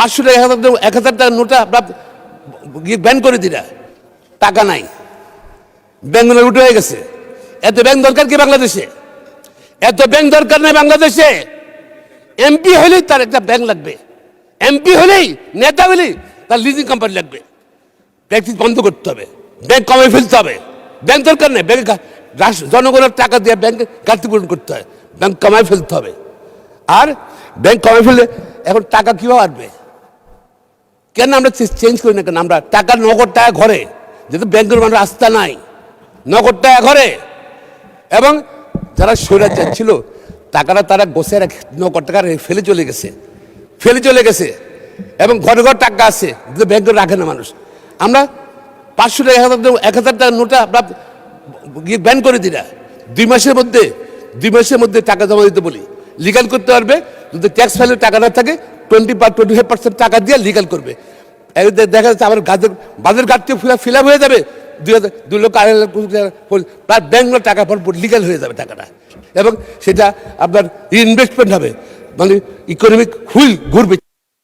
500 টাকা 1000 টাকার নোটা আপনার ব্যান করে দিলা, টাকা নাই, ব্যাংক উঠে হয়ে গেছে। এত ব্যাংক দরকার কি বাংলাদেশে? এত ব্যাংক দরকার নাই বাংলাদেশে। এমপি হলেই তার একটা ব্যাংক লাগবে, এমপি হলেই নেতা হলেই তার লিজিং কোম্পানি লাগবে। প্র্যাকটিস বন্ধ করতে হবে, ব্যাংক কমে ফেলতে হবে। ব্যাংক দরকার নেই, ব্যাংক জনগণের টাকা দিয়ে ব্যাংকে ঘাটতি পূরণ করতে হয়, ব্যাংক কমায় ফেলতে হবে। আর ব্যাংক কমে ফেললে এখন টাকা কীভাবে আসবে? কেন আমরা চেঞ্জ করি না কেন? আমরা টাকা নগদ টাকা ঘরে, যেহেতু ব্যাংকের মানুষ আস্থা নাই, নগদ টাকা ঘরে। এবং যারা স্বৈরাচার ছিল টাকাটা তারা গোছায় রাখে, নগদ টাকা ফেলে চলে গেছে এবং ঘরে ঘর টাকা আছে, কিন্তু ব্যাংকে রাখে না মানুষ। আমরা 500 টাকা 1000 টাকার নোটা আপনার ব্যান করে দিলা। 2 মাসের মধ্যে টাকা জমা দিতে বলি, লিগাল করতে পারবে। যদি ট্যাক্স ফাইলের টাকা না থাকে 25% টাকা দিয়ে লিগাল করবে। দেখা যাচ্ছে আমার বাজার ঘাটতি ফিল আপ হয়ে যাবে, 2 লক্ষ 2.5 লাখ ব্যাংক টাকা পর লিগাল হয়ে যাবে টাকাটা, এবং সেটা আপনার ইনভেস্টমেন্ট হবে, মানে ইকোনমিক হুইল ঘুরবে।